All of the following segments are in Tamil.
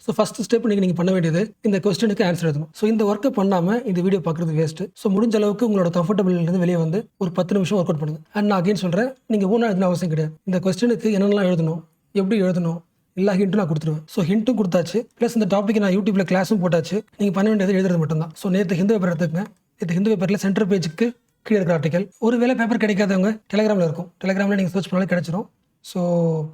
ஸோ ஃபர்ஸ்ட் ஸ்டெப் நீங்கள் பண்ண வேண்டியது இந்த கொஸ்டினுக்கு ஆன்சர் எழுதணும். ஸோ இந்த ஒர்க்கை பண்ணாமல் இந்த வீடியோ பார்க்குறது வேஸ்ட்டு. ஸோ முடிஞ்ச அளவுக்கு உங்களோட கம்ஃபர்டபுள்லேருந்து வெளியே வந்து ஒரு 10 நிமிஷம் ஒர்க் அவுட் பண்ணுங்கள். அண்ட் நான் அகைன் சொல்கிறேன், நீங்கள் ஊனா எழுதணும் அவசியம் கிடையாது. இந்த கொஸ்டினுக்கு என்னென்னலாம் எழுதணும், எப்படி எழுதணும், எல்லா ஹிண்ட்டும் நான் கொடுத்துருவேன். ஸோ ஹிண்ட்டும் கொடுத்தாச்சு, ப்ளஸ் இந்த டாப்பிக் நான் யூடியூப்ல கிளாஸும் போட்டாச்சு. நீங்கள் பண்ண வேண்டியது எழுதுறது மட்டும்தான். ஸோ நேற்று ஹிந்து பேப்பர் எடுத்துக்கங்க. நேற்று ஹிந்து பேப்பரில் சென்டர் பேஜுக்கு கீழே இருக்கிற ஆர்டிக்கல். ஒருவேளை பேப்பர் கிடைக்காதவங்க டெலிகிராமில் இருக்கும். டெலிகிராமில் நீங்கள் சர்ச் பண்ணாலே கிடைச்சிரும். ஸோ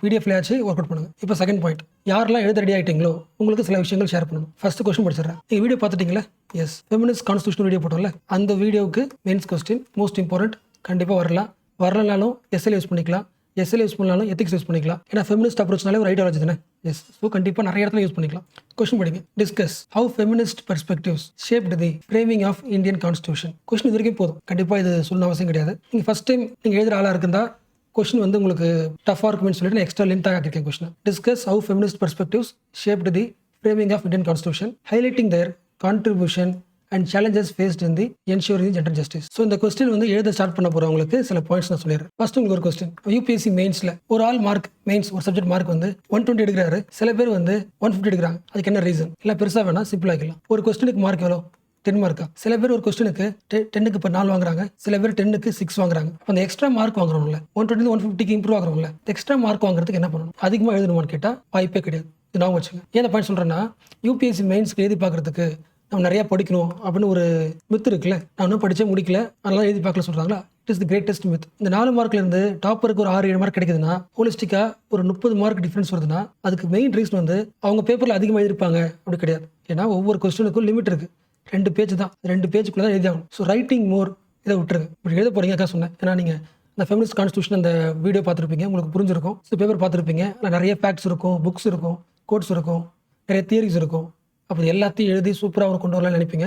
பிடிஎஃப்லையாச்சு ஒர்க் அவுட் பண்ணுங்கள். இப்போ செகண்ட் பாயிண்ட், யாரெல்லாம் எழுத ரெடி ஆகிட்டீங்களோ உங்களுக்கு சில விஷயங்கள் ஷேர் பண்ணணும். ஃபர்ஸ்ட் கொஸ்டின் படிச்சிடறேன். நீங்கள் வீடியோ பார்த்துட்டீங்களா? எஸ், ஃபெமினிஸ்ட் கான்ஸ்டியூஷன் வீடியோ போட்டோம்ல, அந்த வீடியோவுக்கு மெயின்ஸ் கொஸ்டின் மோஸ்ட் இம்பார்ட்டன்ட். கண்டிப்பாக வரலனாலும் எஸ்எல் யூஸ் பண்ணிக்கலாம், எஸ்எல் யூஸ் பண்ணாலும் எத்திக்ஸ் யூஸ் பண்ணிக்கலாம். ஏன்னா ஃபெமினிஸ்ட் அப்ரோச்னாலே ஒரு ஐடியாலஜி தானே. எஸ், ஸோ கண்டிப்பாக நிறைய இடத்துல யூஸ் பண்ணிக்கலாம். கொஸ்டின் படிங்க. Discuss how feminist perspectives shaped the framing of Indian constitution. Question இது வரைக்கும் போதும். கண்டிப்பாக இது சொல்லணும் அவசியம் கிடையாது. நீங்கள் ஃபர்ஸ்ட் டைம் நீங்கள் எழுதுகிற ஆளாக இருந்தால் கொஸ்டின் வந்து உங்களுக்கு டஃபாக இருக்குன்னு சொல்லிட்டு நான் எக்ஸ்ட்ரா லென்த்தாக ஆக்கியிருக்கேன் question. Discuss how feminist perspectives shaped the framing of Indian constitution, highlighting their contribution and challenges faced in the ensuring gender justice. So இந்த கொஸ்டின் வந்து எழுத ஸ்டார்ட் பண்ண போகிறவங்களுக்கு சில பாயிண்ட்ஸ் நான் சொல்லிடுறேன். ஃபர்ஸ்ட் உங்களுக்கு ஒரு கொஸ்டின், யூபிஎஸ்சி மெயின்ஸில் ஒரு ஆள் மார்க் மெயின்ஸ் ஒரு சப்ஜெக்ட் மார்க் வந்து 120 எடுக்கிறாரு, சில பேர் வந்து 150 எடுக்கிறாங்க. அதுக்கு என்ன ரீசன்? இல்லை பெருசாக வேணா சிம்பிளாக ஆக்கலாம். ஒரு கொஸ்டினுக்கு மார்க் எவ்வளோ? 10 மார்க்கா? சில பேர் ஒரு கொஸ்டினுக்கு 10க்கு இப்போ 4 வாங்குறாங்க, சில பேர் 10க்கு 6 வாங்குறாங்க. அந்த எக்ஸ்ட்ரா மார்க் வாங்குறோம்ல, 120 150க்கு இம்ப்ரூவ் ஆகுறோம்ல, எக்ஸ்ட்ரா மார்க் வாங்குறதுக்கு என்ன பண்ணணும்? அதிகமாக எழுதணுமான்னு கேட்டால் வாய்ப்பே கிடையாது. இது நான் வச்சுங்க. ஏன் பாயிண்ட் சொல்கிறேன்னா, யூபிஎஸ்சி மெயின்ஸ்க்கு எழுதி பார்க்குறதுக்கு நம்ம நிறையா படிக்கணும் அப்படின்னு ஒரு மித்து இருக்குல்ல. நான் இன்னும் படித்தே முடிக்கல, அதெல்லாம் எழுதி பார்க்கல சொல்கிறாங்களா? It is the greatest myth. இந்த 4 மார்க்லேருந்து டாப்பருக்கு ஒரு 6-7 மார்க் கிடைக்குதுன்னா, ஹோலிஸ்டிக்காக ஒரு 30 மார்க் டிஃப்ரென்ஸ் வருதுன்னா, அதுக்கு மெயின் ரீசன் வந்து அவங்க பேப்பரில் அதிகமாக எழுதிருப்பாங்க அப்படி கிடையாது. ஏன்னா ஒவ்வொரு கொஸ்டினுக்கும் லிமிட் இருக்குது. 2 பேஜ் தான், 2 பேஜுக்குள்ளே தான் எழுதி ஆகணும். ஸோ ரைட்டிங் மோர் இதை விட்டுருங்க. இப்படி எழுத போகிறீங்க சொன்னேன். ஏன்னா நீங்கள் இந்த ஃபெமினிஸ்ட் கான்ஸ்டியூஷன் அந்த வீடியோ பார்த்துருப்பீங்க, உங்களுக்கு புரிஞ்சிருக்கும். ஸோ பேப்பர் பார்த்துருப்பீங்க, அதில் நிறைய ஃபேக்ட்ஸ் இருக்கும், புக்ஸ் இருக்கும், கோட்ஸ் இருக்கும், நிறைய தியரிஸ் இருக்கும். அப்போ எல்லாத்தையும் எழுதி சூப்பராக கொண்டு வரலாம்னு நினைப்பீங்க.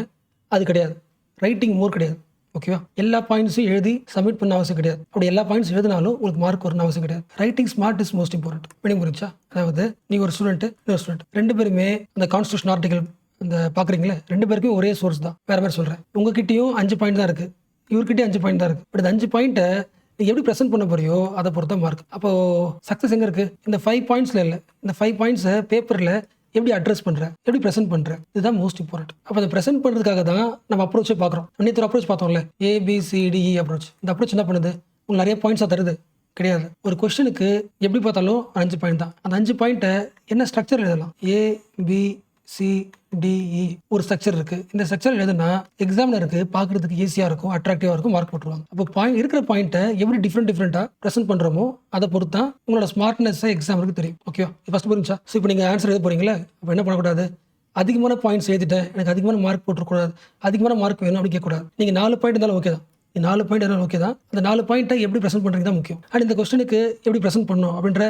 அது கிடையாது. ரைட்டிங் மோர் கிடையாது. ஓகேவா? எல்லா பாயிண்ட்ஸும் எழுதி சப்மிட் பண்ண அவசியம் கிடையாது. அப்படி எல்லா பாயிண்ட்ஸ் எழுதினாலும் உங்களுக்கு மார்க் வரணும் அவசியம் கிடையாது. Writing smart is most important. Meaning புரிஞ்சா? அதாவது நீங்கள் ஒரு ஸ்டூடெண்ட், இன்னொரு ஸ்டூடெண்ட், 2 பேருமே அந்த கான்ஸ்டியூஷன் ஆர்டிகல் அந்த பார்க்குறீங்களே, 2 பேருக்கும் ஒரே சோர்ஸ் தான். வேறு மாதிரி சொல்கிறேன். உங்ககிட்டயும் 5 பாயிண்ட் தான் இருக்குது, இவர்கிட்டயும் 5 பாயிண்ட் தான் இருக்குது. பட் இந்த 5 பாயிண்ட்டை நீங்கள் எப்படி ப்ரெசென்ட் பண்ண போறியோ அதை பொறுத்த மார்க். அப்போது சக்ஸஸ் எங்கே இருக்குது? இந்த 5 பாயிண்ட்ஸில் இல்லை. இந்த 5 பாயிண்ட்ஸை பேப்பரில் எப்படி அட்ரஸ் பண்ணுறேன், எப்படி ப்ரெசென்ட் பண்ணுறேன், இதுதான் மோஸ்ட் இம்பார்ட்டன்ட். அப்போ அதை ப்ரெசென்ட் பண்ணுறதுக்காக தான் நம்ம அப்ரோச்சே பார்க்குறோம். நேற்று ஒரு அப்ரோச் பார்த்தோம்ல, ABCDE அப்ரோச். இந்த அப்ரோச் என்ன பண்ணுது? உங்களுக்கு நிறைய பாயிண்ட்ஸாக தருது கிடையாது. ஒரு கொஸ்டினுக்கு எப்படி பார்த்தாலும் 5 பாயிண்ட் தான். அந்த 5 பாயிண்ட்டை என்ன ஸ்ட்ரக்சர் எழுதலாம்? ABCDE ஒரு ஸ்ட்ரக்சர் இருக்குது. இந்த ஸ்ட்ரக்சர் எழுதுனா எக்ஸாமினருக்கு பார்க்குறதுக்கு ஈஸியாக இருக்கும், அட்ராக்டிவாக இருக்கும், மார்க் போட்டுருவாங்க. அப்போ இருக்கிற பாயிண்ட்டை எப்படி டிஃப்ரெண்ட்டாக ப்ரெசென்ட் பண்ணுறோமோ அதை பொறுத்து தான் உங்களோட ஸ்மார்ட்னஸை எக்ஸாமுக்கு தெரியும். ஓகே, ஃபஸ்ட் புரிஞ்சா? ஸோ இப்போ நீங்கள் ஆன்சர் எழுத போகிறீங்களே, அப்போ என்ன பண்ணக்கூடாது? அதிகமான பாயிண்ட்ஸ் எழுதிட்டேன், எனக்கு அதிகமான மார்க் போட்டுருக்கூடாது, அதிகமான மார்க் வேணும் அப்படின்னு கேட்கக்கூடாது. நீங்கள் 4 பாயிண்ட் இருந்தாலும் ஓகே தான். 4 பாயிண்ட் இருந்தாலும் ஓகே தான். அந்த 4 பாயிண்ட்டை எப்படி ப்ரெசென்ட் பண்ணுறது தான் முக்கியம். அண்ட் இந்த கொஸ்டினுக்கு எப்படி ப்ரெசென்ட் பண்ணணும் அப்படின்ற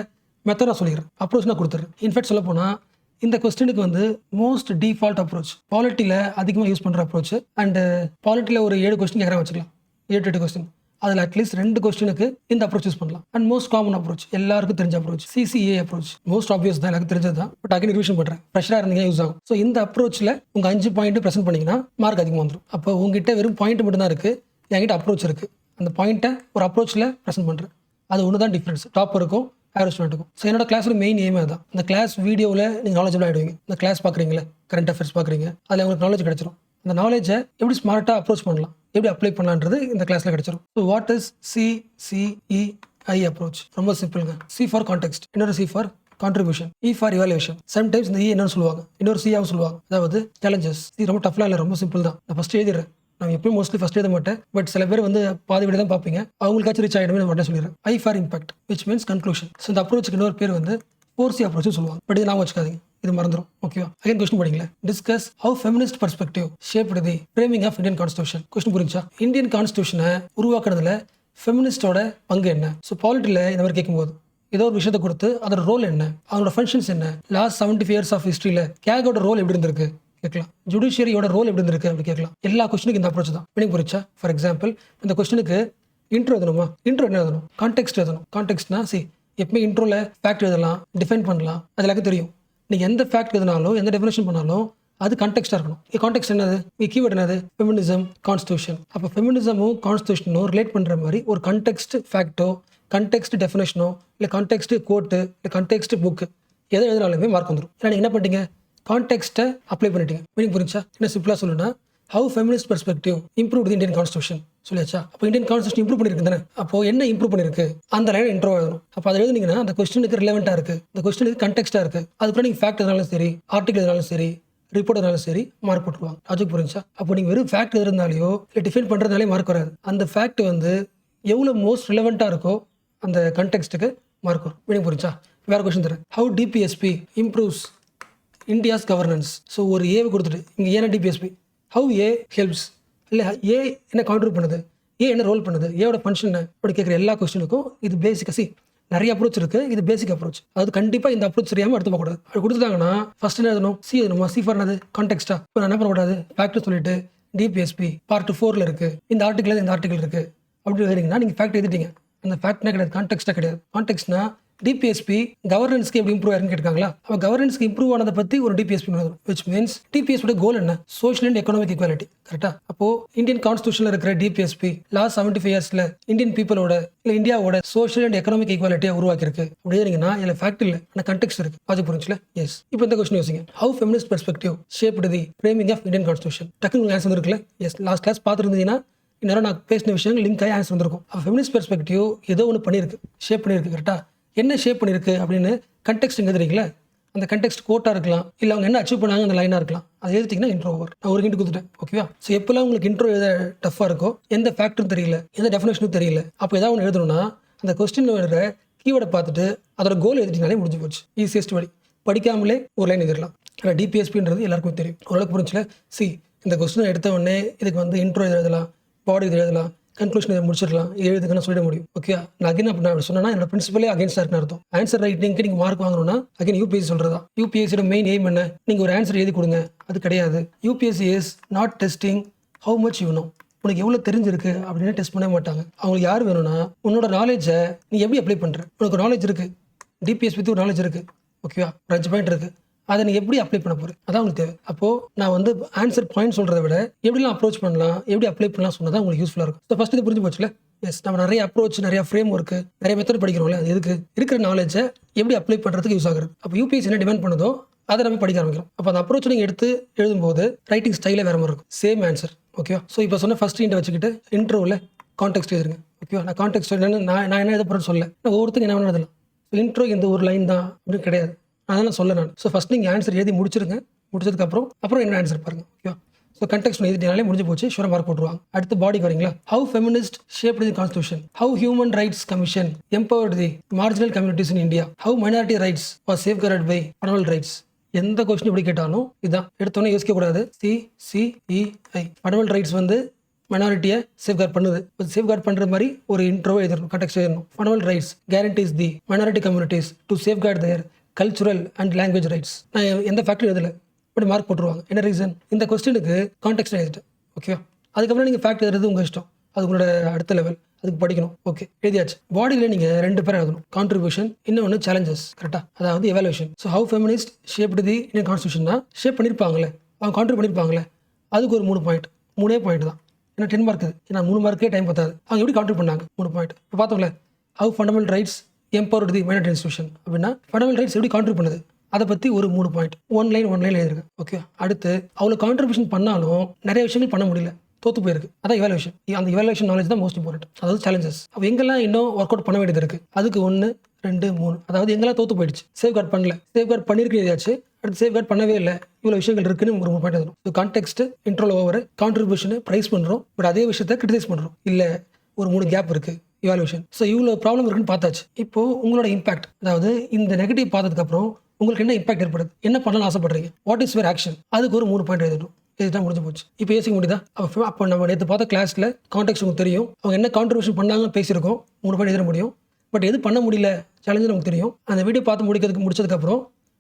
மெத்தட் நான் சொல்லிடுறேன். அப்ரோச் நான் கொடுத்துறேன். இன்ஃபேக்ட் சொல்ல போனால் இந்த கொஸ்டினுக்கு வந்து மோஸ்ட் டிஃபால்ட் அப்ரோச், பாலிட்டியில் அதிகமாக யூஸ் பண்ணுற அப்ரோச். அண்ட் பாலிட்டியில் ஒரு 7 கொஸ்டின் கேட்குறேன் வச்சுக்கலாம், 7-8 கொஸ்டின். அதில் அட்லீஸ்ட் 2 கொஸ்டினுக்கு இந்த அப்ரோச் யூஸ் பண்ணலாம். அண்ட் மோஸ்ட் காமன் அப்ரோச், எல்லாருக்கும் தெரிஞ்ச approach, CCA approach. Most obvious தான், எனக்கு தெரிஞ்சது தான். பட் அகைன் ரிவிஷன் பண்ணுறேன், ஃப்ரெஷ்ஷாக இருந்தீங்க யூஸ் ஆகும். ஸோ இந்த அப்ரோச்சில் உங்கள் 5 பாயிண்ட் ப்ரெசென்ட் பண்ணிங்கன்னா மார்க் அதிகமாக வந்துடும். அப்போ உங்ககிட்ட வெறும் பாயிண்ட் மட்டும் தான் இருக்குது, என்கிட்ட அப்ரோச் இருக்குது. அந்த பாயிண்ட்டை ஒரு அப்ரோச்சில் ப்ரெசென்ட் பண்ணுறேன். அது ஒன்று தான் டிஃப்ரென்ஸ் டாப்பருக்கும் ஆவரேஜ் ஸ்டூடெண்ட்டுக்கும். ஸோ என்னோட கிளாஸில் மெயின் எய்மே தான். இந்த கிளாஸ் வீடியோவில் நீங்கள் நாலேஜபிள் ஆகிடுவீங்க. இந்த கிளாஸ் பார்க்குறீங்களே, கரண்ட் அஃபேர்ஸ் பார்க்குறீங்க, அதில் உங்களுக்கு நாலேஜ் கிடச்சிரும். அந்த நாலேஜை எப்படி ஸ்மார்ட்டாக அப்ரோச் பண்ணலாம், எப்படி அப்ளை பண்ணலான்றது இந்த கிளாஸில் கிடச்சிரும். So what is CCEI approach? ரொம்ப சிம்பிளுங்க. C ஃபார் கான்டெக்ஸ்ட், இன்னொரு C for contribution, E for evaluation. Sometimes இந்த E என்னன்னு சொல்லுவாங்க, இன்னொரு C-ஆவும் சொல்லுவாங்க. அதாவது சேலஞ்சஸ். இது ரொம்ப டஃப்லாம் இல்லை, ரொம்ப சிம்பிள் தான். நான் ஃபஸ்ட்டு எழுதிடுறேன். நான் எப்பயும் மோஸ்ட்லி ஃபஸ்ட் எழுத மாட்டேன். பட் சில பேர் வந்து பாதி வீடு தான் பார்ப்பீங்க, அவங்களுக்காச்சும் ரீச் ஆகிடுமே நான் மட்டும் சொல்லிடுறேன். I for impact, which means conclusion. So இந்த அப்ரோச்சுக்கு இன்னொரு பேர் வந்து 4C அப்ரோச்சும் சொல்லுவாங்க. பட் இது நான் வச்சுக்காதீங்க, இது மறந்துடும். ஓகேவா? அகைன் கொஸ்டின் படிங்களேன். Discuss how feminist perspective shaped the framing of Indian constitution. Question புரிஞ்சா? இந்தியன் கான்ஸ்டியூஷனை உருவாக்குறதுல ஃபெமினிஸ்டோட பங்கு என்ன? ஸோ பாலிட்டியில் இந்த மாதிரி கேட்கும்போது ஏதோ ஒரு விஷயத்தை கொடுத்து அதோட ரோல் என்ன, அதோட ஃபங்க்ஷன்ஸ் என்ன, லாஸ்ட் 75 இயர்ஸ் ஆஃப் ஹிஸ்ட்ரியில் கேகோட ரோல் எப்படி இருந்திருக்கு கேட்கலாம், ஜுடிஷியரியோட ரோல் எப்படி இருந்திருக்கு அப்படி கேட்கலாம். எல்லா கொஸ்டினுக்கு இந்த அப்ரோச் தான். மீனிங் புரிச்சா? ஃபார் எக்ஸாம்பிள் இந்த கொஸ்டினுக்கு இன்ட்ரோ எழுதணுமா? இன்ட்ரோ என்ன எழுதணும்? கான்டெக்ஸ்ட் எழுதணும். கான்டெக்ஸ்ட்னா எப்பவுமே இன்ட்ரோவில் ஃபேக்ட் எழுதலாம், டிஃபைன் பண்ணலாம், அது எல்லாருக்கும் தெரியும். நீங்கள் எந்த ஃபேக்ட் எழுதினாலும் எந்த டெஃபினேஷன் பண்ணாலும் அது கான்டெக்ஸ்டாக இருக்கணும். கான்டெக்ஸ்ட் என்னது? கீவேர்ட் என்னது? Feminism, constitution. அப்போ ஃபெமினிசமும் கான்ஸ்டியூஷனும் ரிலேட் பண்ணுற மாதிரி ஒரு கான்டெக்ஸ்ட் ஃபேக்டோ, கான்டெக்ஸ்ட் டெஃபினேஷனோ, இல்லை கான்டெக்ஸ்ட் கோட்டு, இல்லை கான்டெக்ஸ்ட் புக்கு எதை எழுதினாலுமே மார்க் வந்துடும். ஏன்னா நீங்கள் என்ன பண்ணிட்டீங்க? கான்டெக்ஸ்ட்டை அப்ளை பண்ணிட்டீங்க. மீனிங் புரிஞ்சா? என்ன சிம்பிளாக சொல்லணும்னா, how feminist perspective improve the Indian constitution சொல்லியாச்சா? அப்போ இந்தியன் கான்ஸ்டியூஷன் இம்ப்ரூவ் பண்ணிருக்கு தானே? அப்போ என்ன இம்ப்ரூவ் பண்ணிருக்கு அந்த லைன் இன்ட்ரோ எழுதணும். அப்போ அதை எழுதுனீங்கன்னா அந்த கொஸ்டினுக்கு ரிலவெண்ட்டாக இருக்கு, இந்த கொஸ்டினுக்கு கண்டெக்ஸ்டாக இருக்கு. அதுக்கப்புறம் நீங்கள் ஃபேக்ட் எதுனாலும் சரி, ஆர்டிகல் எதுனாலும் சரி, ரிப்போர்ட் எதுனாலும் சரி மார்க் போட்டுருவாங்க. லாஜிக் புரிஞ்சா? அப்போ நீங்கள் வெறும் ஃபேக்ட் இருந்தாலையோ இல்லை டிஃபைன் பண்ணுறதுனாலே மார்க் வராது. அந்த ஃபேக்ட் வந்து எவ்வளோ மோஸ்ட் ரிலவெண்ட்டாக இருக்கோ அந்த கண்டெக்ஸ்ட்டுக்கு மார்க் வரும். மீனிங் புரிஞ்சா? வேறு கொஸ்டின் தரேன். How DPSP improves India's governance. So ஒரு ஏவை கொடுத்துட்டு இங்கே ஏன்னா டிபிஎஸ்பி ஹவு ஏ ஹெல்ப்ஸ், இல்லை ஏ என்ன கான்ட்ரிபியூட் பண்ணுது, ஏ என்ன ரோல் பண்ணுது, ஏவோட ஃபங்க்ஷன் அப்படி கேட்குற எல்லா கொஸ்டினுக்கும் இது பேசிக்காக நிறைய அப்ரோச் இருக்குது. இது பேசிக் அப்ரோச். அது கண்டிப்பாக இந்த அப்ரோச் தெரியாமல் எடுத்து போகக்கூடாது. அப்படி கொடுத்துட்டாங்கன்னா ஃபர்ஸ்ட் என்ன எழுதணும்? சி எழுதணுமா? சி ஃபார் என்னது? கான்டெக்ஸ்டா. இப்போ நான் என்ன பண்ணக்கூடாது? ஃபேக்ட் சொல்லிட்டு டிபிஎஸ்பி பார்ட் 4 இருக்குது, இந்த ஆர்டிகல் இந்த ஆர்டிகல் இருக்குது அப்படி எழுதிங்கன்னா நீங்கள் ஃபேக்ட் எழுதிட்டீங்க. அந்த ஃபேக்ட்னா கிடையாது, கான்டெக்ஸ்டா கிடையாது. கான்டெக்ஸ்ட்னா டிபிஎஸ்பி கவர்னன்ஸ்க்கு எப்படி இம்ப்ரூவ் ஆயிருன்னு கேட்காங்களா? அப்போ கவர்னன்ஸ்க்கு இம்ப்ரூவ் ஆனதை பற்றி ஒரு டிபிஎஸ்பி எழுதணும். விச் மீன்ஸ் டிபிஎஸ்பியோட கோல் என்ன? Social and economic equality. கரெக்டா? அப்போ இந்தியன் கான்ஸ்டியூஷனில் இருக்கிற டிபிஎஸ்பி லாஸ்ட் 75 இயர்ஸ்ல இந்தியன் பீப்புளோட இல்லை இந்தியாவோட சோஷியல் அண்ட் எக்கனாமிக் ஈக்வாலிட்டியை உருவாக்கிருக்கு. அப்படி எழுதிங்கன்னா இதில் ஃபேக்ட் இல்லை, ஆனால் கண்டெக்ஸ்ட் இருக்கு. அது புரிஞ்சுல? எஸ். இப்போ இந்த கொஸ்டின் யோசிங்க. How feminist perspective shaped the framing of Indian constitution. டக்குனு ஆன்சர் வந்துருக்குல்ல? எஸ். லாஸ்ட் கிளாஸ் பார்த்துருந்தீங்கன்னா இன்னும் நான் பேசின விஷயங்கள் லிங்க் ஆகி ஆன்சர் வந்திருக்கும். அப்போ ஃபெமினிஸ்ட் பெர்ஸ்பெக்டிவ் ஏதோ ஒன்று பண்ணியிருக்கு, ஷேப் பண்ணியிருக்கு. கரெக்டாக? என்ன ஷேப் பண்ணியிருக்கு அப்படின்னு கண்டெக்ஸ்ட் எழுதுறீங்களா? அந்த கண்டெக்ஸ்ட் கோட்டாக இருக்கலாம், இல்லை அவங்க என்ன அச்சீவ் பண்ணாங்க அந்த லைனாக இருக்கலாம். அதை எழுதிட்டிங்கன்னா இன்ட்ரோ ஓவர். நான் ஒரு ஹிண்ட் கொடுத்துட்டேன். ஓகேவா? ஸோ எப்போல்லாம் உங்களுக்கு இன்ட்ரோ எழுத டஃப்பாக இருக்கோ, எந்த ஃபேக்டரும் தெரியல, எந்த டெஃபினேஷனும் தெரியல, அப்போ ஏதாவது ஒன்று எழுதணும்னா அந்த கொஸ்டின் எழுதுற கீவேர்டை பார்த்துட்டு அதோட கோல் எழுதிட்டிங்கனாலே முடிஞ்சு போச்சு. ஈஸியஸ்ட் வழி. படிக்காமலே ஒரு லைன் எழுதிடலாம். ஆனால் டிபிஎஸ்பின்றது எல்லாருக்கும் தெரியும். ஓரளவுக்கு புரிஞ்சுல? இந்த கொஸ்டின் எடுத்த உடனே இதுக்கு வந்து இன்ட்ரோ எழுதலாம், பாடி இது எழுதலாம், கன்க்ளூஷன் இதை முடிச்சிடலாம், எழுதுக்குன்னு சொல்லிட முடியும். ஓகே? நான் அகைன் அப்படி நான் சொன்னா என்னோட பிரின்சிபலே அகைன்ஸ்டாக இருக்குன்னு அர்த்தம். ஆன்சர் ரைட்டிங்க்கு நீங்கள் மார்க் வாங்கணும்னா அகைன் யூபிஎஸ்சி சொல்றதா? யூபிஎஸ்சியோட மெயின் எய்ம் என்ன? நீங்கள் ஒரு ஆன்சர் எழுதி கொடுங்க, அது கிடையாது. UPSC is not testing how much you know. உனக்கு எவ்வளோ தெரிஞ்சிருக்கு அப்படின்னு டெஸ்ட் பண்ண மாட்டாங்க. அவங்களுக்கு யார் வேணும்னா உன்னோட நாலேஜை நீ எப்படி அப்ளை பண்ணுற. உனக்கு நாலேஜ் இருக்குது, டிபிஎஸ் பற்றி ஒரு நாலேஜ் இருக்குது, ஓகேவா? 5 பாயிண்ட் இருக்குது, அதை நீ எப்படி அப்ளை பண்ண போகிற, அதான் உங்களுக்கு தேவை. அப்போது நான் வந்து ஆன்சர் பாயிண்ட் சொல்கிறத விட எப்படிலாம் அப்ரோச் பண்ணலாம், எப்படி அப்ளை பண்ணலாம் சொன்னதான் உங்களுக்கு யூஸ்ஃபுல்லாக இருக்கும். ஸோ ஃபஸ்ட் இது புரிஞ்சு போச்சுல? எஸ். நம்ம நிறைய அப்ரோச், நிறைய ஃப்ரேம் ஒர்க்கு, நிறைய மெத்தட் படிக்கிறோம்ல, அது எதுக்கு? இருக்கிற நாலேஜை எப்படி அப்ளை பண்ணுறதுக்கு யூஸ் ஆகுது. அப்போ யூபிஎஸ்சி என்ன டிமாண்ட் பண்ணுதோ அதை நம்ம படிக்க ஆரம்பிக்கிறோம். அப்போ அந்த அப்ரோச் நீங்கள் எடுத்து எழுதும்போது ரைட்டிங் ஸ்டைலே வேறு மாதிரி இருக்கும். Same answer. ஓகேவா? ஸோ இப்போ சொன்ன ஃபஸ்ட் இன்ட்டை வச்சுக்கிட்டு இன்ட்ரோவில் கான்டெக்ஸ்ட் எழுதுங்க. ஓகேவா? நான் கான்டெக்ஸ்ட் என்னன்னு நான் என்ன எழுத போகிறேன்னு சொல்ல, நான் ஒவ்வொருத்தங்க என்ன எழுதலாம். இன்ட்ரோ இந்த ஒரு லைன் தான் அப்படின்னு கிடையாது, அதான் சொல்ல நான். ஸோ ஃபஸ்ட் நீங்கள் ஆன்சர் எழுதி முடிச்சிருங்க. முடிச்சதுக்கப்புறம் என்ன ஆன்சர் பாருங்க. ஓகேவா? ஸோ கண்டெக்ஸ்ட் எழுதினாலே முடிஞ்சு போச்சு, ஷூராக மார்க் போட்டுருவாங்க. அடுத்து பாடிக்கு வரீங்களா? How feminist shaped the constitution. How human rights commission empowered the marginal communities in India. How minority rights are safeguarded by fundamental rights. எந்த கொஸ்டின் எப்படி கேட்டாலும் இதான் எடுத்தோன்னே யோசிக்க கூடாது. CCEI ஃபண்டமெண்டல் ரைட்ஸ் வந்து மைனாரிட்டியை சேஃப்கார்ட் பண்ணுது. சேஃப்கார்ட் பண்ணுற மாதிரி ஒரு இன்ட்ரோ எழுதணும், கண்டெக்ஸ்ட் எழுதணும். Fundamental rights guarantees the minority communities to safeguard their cultural and language rights. நான் எந்த ஃபேக்டரி எழுதலை, இப்படி மார்க் போட்டுருவாங்க. என்ன ரீசன்? இந்த கொஸ்டினுக்கு கான்டெக்ஸ்ட் எழுதிட்டேன். ஓகேவா? அதுக்கப்புறம் நீங்கள் ஃபேக்ட் எழுதுறது உங்கள் இஷ்டம், அது உங்களோட அடுத்த லெவல், அதுக்கு படிக்கணும். ஓகே, எழுதியாச்சு. பாடியில் நீங்கள் 2 பேர் எழுதணும். கான்ட்ரிபியூஷன், இன்னொன்று சேலஞ்சஸ். கரெக்டாக? அதாவது evaluation. So how feminist shaped the Indian கான்ஸ்டியூஷன்னா ஷேப் பண்ணியிருப்பாங்களே, அவங்க கான்ட்ரிபியூட் பண்ணியிருப்பாங்களே, அதுக்கு ஒரு 3 பாயிண்ட். 3 பாயிண்ட் தான். ஏன்னா 10 மார்க். ஏன்னா 3 மார்க்கே டைம் பத்தாது. அவங்க எப்படி கான்ட்ரிபியூட் பண்ணாங்க? 3 பாயிண்ட். இப்போ பார்த்தோம்ல, how fundamental rights empowered the minority institution அப்படின்னா ஃபண்டமெண்டல் ரைட்ஸ் எப்படி கான்ட்ரிபியூட் பண்ணுது அதை பற்றி ஒரு 3 பாயிண்ட். ஒன் லைன் எழுதிருக்கேன். ஓகே. அடுத்து அவ்வளோ கான்ட்ரிபியூஷன் பண்ணாலும் நிறைய விஷயங்கள் பண்ண முடியல, தோத்து போயிருக்கு. அதான் இவாலுவேஷன். அந்த இவாலுவேஷன் நாலேஜ் தான் மோஸ்ட் இம்பார்ட்டன்ட். அதாவது சேலஞ்சஸ். அப்போ எங்கெல்லாம் இன்னும் ஒர்க் அவுட் பண்ண வேண்டியது இருக்குது, அதுக்கு 1, 2, 3. அதாவது எங்கெல்லாம் தோத்து போயிடுச்சு, சேஃப்கார்ட் பண்ணல, சேஃப்கார்ட் பண்ணிருக்கு எதாச்சு, அடுத்து சேஃப்கார்ட் பண்ணவே இல்லை, இவ்வளோ விஷயங்கள் இருக்குன்னு ஒரு 3 பாயிண்ட் எழுதணும். ஸோ கான்டெக்ஸ்ட், இன்ட்ரோல் ஓவர், கான்ட்ரிபியூஷன் ப்ரைஸ் பண்ணுறோம், பட் அதே விஷயத்தை கிரிட்டிசைஸ் பண்ணுறோம். இல்லை ஒரு 3 கேப் இருக்குது இவாலுவேஷன். ஸோ இவ்வளோ ப்ராப்ளம் இருக்குன்னு பார்த்தாச்சு. இப்போது உங்களோட இம்பாக்ட், அதாவது இந்த நெகட்டிவ் பார்த்ததுக்கப்புறம் உங்களுக்கு என்ன இம்பாக்ட் ஏற்படுது, என்ன பண்ணணும்னு ஆசைப்படுறீங்க, வாட் இஸ் யுவர் ஆக்ஷன், அதுக்கு ஒரு 3 பாயிண்ட் எழுதணும். இதுதான் முடிஞ்சு போச்சு. இப்போ யோசிக்க முடியுதா? அப்போ நம்ம நேற்று பார்த்த கிளாஸில் கான்டெக்ஸ்ட் உங்களுக்கு தெரியும், அவங்க என்ன கான்ட்ரிபியூஷன் பண்ணாங்கன்னு பேசியிருக்கோம், 3 பாயிண்ட் எழுத முடியும். பட் எது பண்ண முடியல சேலஞ்சு நமக்கு தெரியும். அந்த வீடியோ பார்த்து முடிச்சதுக்கப்புறம்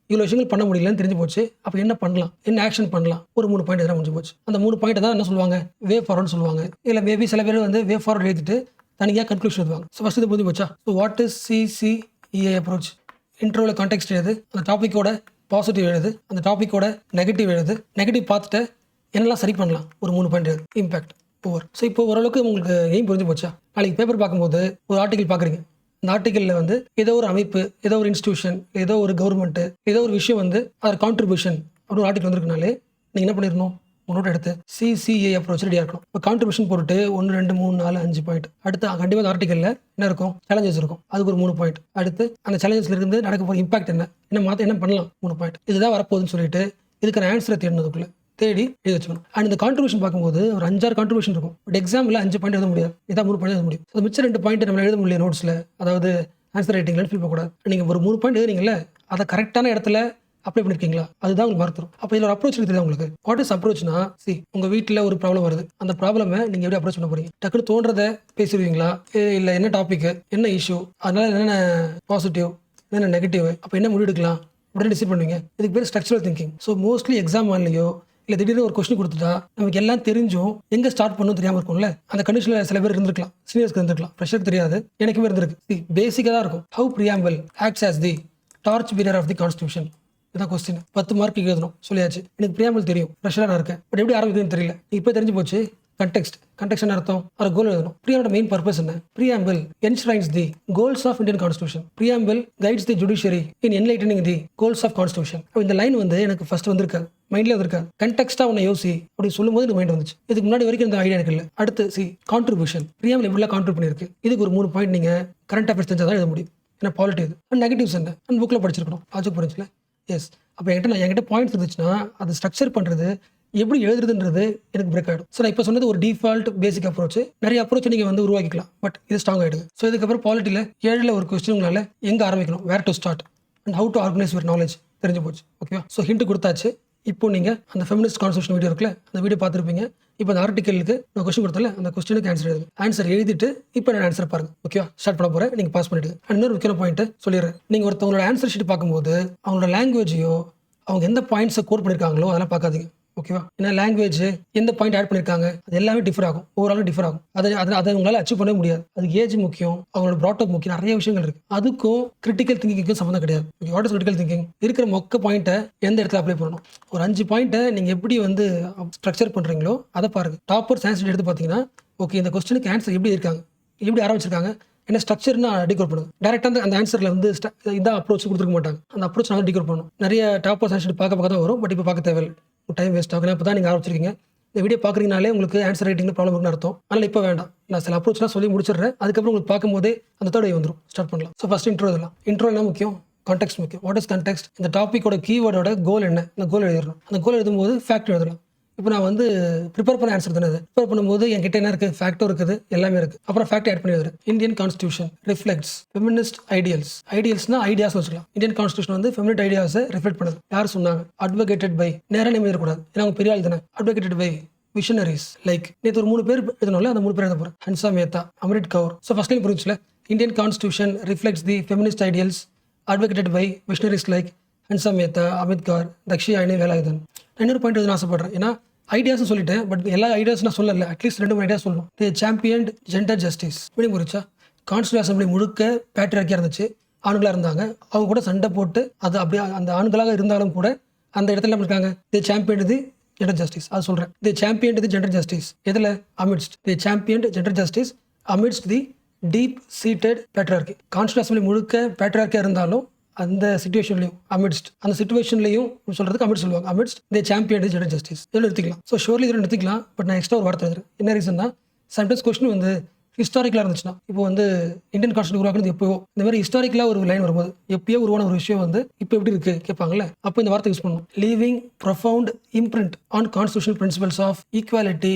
இவ்வளோ விஷயங்கள் பண்ண முடியலன்னு தெரிஞ்சு போச்சு. அப்போ என்ன பண்ணலாம், என்ன ஆக்ஷன் பண்ணலாம், ஒரு 3 பாயிண்ட் எதாவது முடிஞ்சு போச்சு. அந்த 3 பாயிண்ட் தான் என்ன சொல்லுவாங்க, வே ஃபார்வர்ட்னு சொல்லுவாங்க. இல்லை மேபி சில பேர் வந்து வே ஃபார்வர்ட் எழுதிட்டு தனியாக கன்க்ளூஷன் எழுதுவாங்க. ஸோ ஃபஸ்ட் இது புரிஞ்சு போச்சா? So what is CCEI approach. இன்ட்ரோவில் கான்டெக்ஸ்ட் எழுது, அந்த டாப்பிக்கோட பாசிட்டிவ் எழுது, அந்த டாப்பிக்கோட நெகட்டிவ் எழுது, நெகட்டிவ் பார்த்துட்டு என்னெல்லாம் சரி பண்ணலாம், ஒரு 3 பாயிண்ட் எழுது. Impact over. ஸோ இப்போ ஓரளவுக்கு உங்களுக்கு எய்ம் புரிஞ்சு போச்சா? நாளைக்கு பேப்பர் பார்க்கும்போது ஒரு ஆர்டிகல் பார்க்குறீங்க, அந்த ஆர்டிக்கலில் வந்து ஏதோ ஒரு அமைப்பு, ஏதோ ஒரு இன்ஸ்டியூஷன், ஏதோ ஒரு கவர்மெண்ட்டு, ஏதோ ஒரு விஷயம் வந்து அதோட கான்ட்ரிபியூஷன் அப்படின்னு ஒரு ஆர்டிகல் வந்திருக்குனாலே நீங்கள் என்ன பண்ணிடணும், நோட் எடுத்து சிசிஏ அப்ரோச் ரெடியாக இருக்கணும். இப்போ கான்ட்ரிபியூஷன் போட்டு 1 2 3 4 5 பாயிண்ட். அடுத்து கண்டிப்பாக அந்த ஆர்டிக்கலில் என்ன இருக்கும், சேலஞ்சஸ் இருக்கும், அதுக்கு ஒரு 3 பாயிண்ட். அடுத்து அந்த சேலஞ்சஸ்ல இருந்து நடக்க போகிற இம்பாக்ட் என்ன பண்ணலாம் 3 பாயிண்ட். இதுதான் வரப்போகுதுன்னு சொல்லிட்டு இதுக்கான ஆன்சரை தேடினதுக்குள்ள தேடி எழுதி வச்சுக்கணும். அண்ட் இந்த கான்ட்ரிபியூஷன் பார்க்கும்போது ஒரு 5 6 கான்ட்ரிபியூஷன் இருக்கும். பட் எக்ஸாமில் 5 பாயிண்ட் எழுத முடியாது, இதான் 3 பாயிண்ட் எழுத முடியும். அது மிச்சம் 2 பாயிண்ட் நம்ம எழுத முடியல நோட்ஸில், அதாவது ஆன்சர் ரைட்டிங்கில் ஃபில் பண்ணக்கூடாது. நீங்கள் ஒரு 3 பாயிண்ட் எழுதுறீங்களா, அதை கரெக்டான இடத்துல அப்ளை பண்ணிருக்கீங்களா, அதுதான் உங்களுக்கு மார்க் தரும். அப்போ இதில் ஒரு அப்ரோச் இருக்குது உங்களுக்கு. வாட் இஸ் அப்ரோச்னா, உங்கள் வீட்டில் ஒரு ப்ராப்ளம் வருது, அந்த ப்ராப்ளமை நீங்கள் எப்படி அப்ரோச் பண்ண போறீங்க? டக்குன்னு தோன்றதை பேசிடுவீங்களா, இல்லை என்ன டாபிக், என்ன இஷ்யூ, அதனால என்னென்ன பாசிட்டிவ், என்னென்ன நெகட்டிவ், அப்போ என்ன முடிவு எடுக்கலாம் அப்படின்னு டிசைட் பண்ணுவீங்க. இதுக்கு பேர் structural thinking. So mostly exam ஹால்லையோ இல்லை திடீர்னு ஒரு கொஸ்டின் கொடுத்துட்டா நமக்கு எல்லாம் தெரிஞ்சும் எங்கே ஸ்டார்ட் பண்ணணும் தெரியாமல் இருக்கும்ல. அந்த கண்டிஷனில் சில பேர் இருந்திருக்கலாம், சீனியர்ஸ்க்கு இருந்திருக்கலாம், ஃப்ரெஷருக்கு தெரியாது, எனக்குமே இருந்திருக்கு. பேசிக்காக தான் இருக்கும். How preamble acts as the torch bearer of the constitution. இதான் கொஸ்டின். 10 மார்க் எழுதணும் சொல்லியாச்சு. எனக்கு பிரியாம்பிள் தெரியும், ஃப்ரெஷராக நான் இருக்கேன், பட் எப்படி ஆரம்பிக்கணும்னு தெரியல. இப்போ தெரிஞ்சு போச்சு. கண்டெக்ஸ்ட் என்ன அர்த்தம், ஒரு கோல் எழுதணும். பிரியாம்போட மெயின் பர்பஸ் என்ன? Preamble enshrines the goals of Indian constitution. Preamble guides the judiciary in enlightening the goals of constitution. இந்த லைன் எனக்கு ஃபர்ஸ்ட் வந்திருக்காது, மைண்ட்ல வந்திருக்காது. கண்டெக்ஸ்டா உன்னை யோசி அப்படி சொல்லும்போது எனக்கு மைண்ட் வந்துச்சு. இதுக்கு முன்னாடி வரைக்கும் இந்த ஐடியா எனக்கு இல்லை. அடுத்து கான்ட்ரிபியூஷன். பிரியாம்பிள் எப்படிலாம் கான்ட்ரிபியூட் பண்ணிருக்கு, இதுக்கு ஒரு 3 பாயிண்ட் நீங்க கரண்ட் அஃபேர்ஸ் தெரிஞ்சாதான் எழுத முடியும். ஏன்னா பாலிட்டி இது. அண்ட் நெகட்டிவ்ஸ் என்ன அண்ட் புக்கில் படிச்சிருக்கணும். லாஜிக் புரிஞ்சுல. எஸ். அப்போ என்கிட்ட பாயிண்ட்ஸ் இருந்துச்சுன்னா அதை ஸ்ட்ரக்சர் பண்ணுறது, எப்படி எழுதுறதுன்றது எனக்கு பிரேக் ஆகிடும். ஸோ நான் இப்போ சொன்னது ஒரு டிஃபால்ட் பேசிக் அப்ரோச். நிறைய அப்ரோச் நீங்கள் உருவாக்கிக்கலாம், பட் இது ஸ்ட்ராங் ஆகிடுது. ஸோ இதுக்கப்புறம் பாலிட்டியில் 7ல் ஒரு கொஸ்டின் உங்களால் எங்கே ஆரம்பிக்கணும், where to start and how to organise your knowledge தெரிஞ்சு போச்சு. ஓகேவா? ஸோ ஹிண்ட் கொடுத்தாச்சு. இப்போ நீங்கள் அந்த ஃபெமினிஸ்ட் கான்ஸ்டியூஷன் வீடியோ இருக்குல்ல, அந்த வீடியோ பார்த்துருப்பீங்க. இப்போ அந்த ஆர்டிக்கலுக்கு நான் கொஸ்டின் கொடுத்தல, அந்த கொஸ்டினுக்கு ஆன்சர் எழுதுங்க. ஆன்சர் எழுதிட்டு இப்போ நான் ஆன்சர் பாருங்க. ஓகேவா? ஸ்டார்ட் பண்ண போகிறேன், நீங்கள் பாஸ் பண்ணிட்டு. அண்ட் இன்னொரு முக்கியமான பாயிண்ட் சொல்லிடுறேன். நீங்கள் ஒருத்தவங்களோட ஆன்சர் ஷீட் பார்க்கும்போது அவங்களோட லாங்குவேஜையோ அவங்க எந்த பாயிண்ட்ஸை கோட் பண்ணியிருக்காங்களோ அதெல்லாம் பார்க்காதீங்க. ஓகேவா? ஏன்னா லாங்குவேஜ் எந்த பாயிண்ட் ஆட் பண்ணியிருக்காங்க அது எல்லாமே டிஃபர் ஆகும், ஓவராலும் டிஃபர் ஆகும். அதை உங்களால் அச்சீவ் பண்ணவே முடியாது. அதுக்கு ஏஜ் முக்கியம், அவங்களோட ப்ராட்டப் முக்கியம், நிறைய விஷயங்கள் இருக்கு. அதுக்கும் கிரிட்டிக்கல் திங்கிங்க்கும் சம்மந்தம் கிடையாது. What is critical thinking? இருக்கிற மொக்க பாயிண்ட்டை எந்த இடத்துல அப்ளை பண்ணணும், ஒரு 5 பாயிண்ட்டை நீங்கள் எப்படி ஸ்ட்ரக்சர் பண்ணுறீங்களோ அதை பாருங்க. டாப்பர் சயின்ஸ் எடுத்து பார்த்தீங்கன்னா, ஓகே இந்த கொஸ்டினுக்கு ஆன்சர் எப்படி இருக்காங்க, எப்படி ஆரம்பிச்சிருக்காங்க, என்ன ஸ்ட்ரக்சர்னா டிகோட் பண்ணுங்க. டேரக்டாக அந்த ஆன்சரில் இந்த அப்ரோச் கொடுத்துருக்க மாட்டாங்க. அந்த அப்ரோச் நான் டிகோட் பண்ணணும். நிறைய டாப்பர் சயின்ஸ் பார்க்க தான் வரும், பட் இப்போ பார்க்க தேவையில்லை, டைம் வேஸ்ட் ஆகும். இப்போ தான் நீங்கள் ஆரம்பிச்சிருக்கீங்க. இந்த வீடியோ பார்க்குறீங்கனாலே உங்களுக்கு ஆன்சர் ரைட்டிங் ப்ராப்ளம் இருக்குன்னு அர்த்தம். அதனால் இப்போ வேண்டாம், நான் சில அப்ரோச்லாம் சொல்லி முடிச்சிடுறேன். அதுக்கப்புறம் உங்களுக்கு பார்க்கும்போதே அந்த தேர்ட் வந்துடும், ஸ்டார்ட் பண்ணலாம். ஸோ ஃபஸ்ட் இன்ட்ரோ இதெல்லாம். இன்ட்ரோ என்ன முக்கியம்? கான்டெக்ஸ்ட் முக்கியம். What is context? இந்த டாப்பிக்கோட கீவேர்டோட கோல் என்ன, அந்த கோல் எழுதணும். அந்த கோல் எழுதும்போது ஃபேக்ட் எழுதலாம். இப்போ நான் ப்ரிப்பேர் பண்ண ஆன்சர் தானே. ப்ரிப்பேர் பண்ணும்போது என்கிட்ட என்ன இருக்குது, ஃபேக்டும் இருக்குது, எல்லாமே இருக்குது. அப்புறம் ஃபேக்ட் ஆட் பண்ணி எழுதுறேன். Indian constitution reflects feminist ideals. ஐடியல்ஸ்னா ஐடியாஸ் வச்சுக்கலாம். இந்தியன் கான்ஸ்டியூஷன் ஃபெமினிஸ்ட் ஐடியாஸை ரிஃப்ளெக்ட் பண்ணுது. யார் சொன்னாங்க? Advocated by. நேராக நேம் எழுதக்கூடாது, ஏன்னா அவங்க பெரிய ஆள் தானே. Advocated by visionaries. லைக் நேற்று ஒரு 3 பேர் எழுதணும்ல, அந்த 3 பேர் எழுத போகிறேன். Hansa Mehta, Amrit Kaur. So first line புரிஞ்சுல, Indian constitution reflects the feminist ideals advocated by visionaries like Hansa Mehta, Amit Kaur, Dakshayani Velayudhan. இன்னொரு பாயிண்ட் எழுத ஆசைப்படுறேன். ஏன்னா ஐடியாஸ் சொல்லிட்டேன், பட் எல்லா ஐடியாஸ் நான் சொல்லல, அட்லீஸ்ட் 2 ஐடியா சொல்லணும். The champion gender justice. Meaning புரிச்சா? கான்ஸ்டியூஷன் அசம்பிளி முழுக்க பேட்ரியார்க்கியாக இருந்துச்சு, ஆண்களாக இருந்தாங்க. அவங்க கூட சண்டை போட்டு அது அப்படியே அந்த ஆண்களாக இருந்தாலும் கூட அந்த இடத்துல இருக்காங்க. தி சாம்பியன் தி ஜெண்டர் ஜஸ்டிஸ், அது சொல்கிறேன். தி சாம்பியன் தி ஜெண்டர் ஜஸ்டிஸ் எதில்? அமிட்ஸ்ட். தி சாம்பியன் ஜெண்டர் ஜஸ்டிஸ் அமிட்ஸ்ட் தி டீப் சீட்டட் பேட்ரியார்க்கி. கான்ஸ்டியூஷன் அசம்பிளி முழுக்க பேட்ரியார்க்கியாக இருந்தாலும் அந்த சிச்சுவேஷன்லையும் அந்த சிச்சுவேஷன்லையும் சொல்கிறதுக்கு அமிட் சொல்லுவாங்க. அமிட்ஸ்ட் தி சாம்பியன் தி ஜெண்டர் ஜஸ்டிஸ். இதில் எடுத்துக்கலாம். ஸோ ஷோர்லி இதில் எடுத்துக்கலாம், பட் நான் எக்ஸ்ட்ரா ஒரு வார்த்தை எழுதுறேன். என்ன ரீசன்னா, சம்டைம்ஸ் கொஸ்டின் ஹிஸ்டாரிக்கலாக இருந்துச்சுன்னா, இப்போ இந்தியன் கான்ஸ்டியூஷன் உருவாக்குறது எப்போ இந்த மாதிரி ஹிஸ்டாரிக்கலாக ஒரு லைன் வரும்போது எப்பயோ உருவான ஒரு விஷயம் இப்போ எப்படி இருக்கு கேட்பாங்கல்ல, அப்போ இந்த வார்த்தை யூஸ் பண்ணணும். Leaving profound imprint on constitutional principles of equality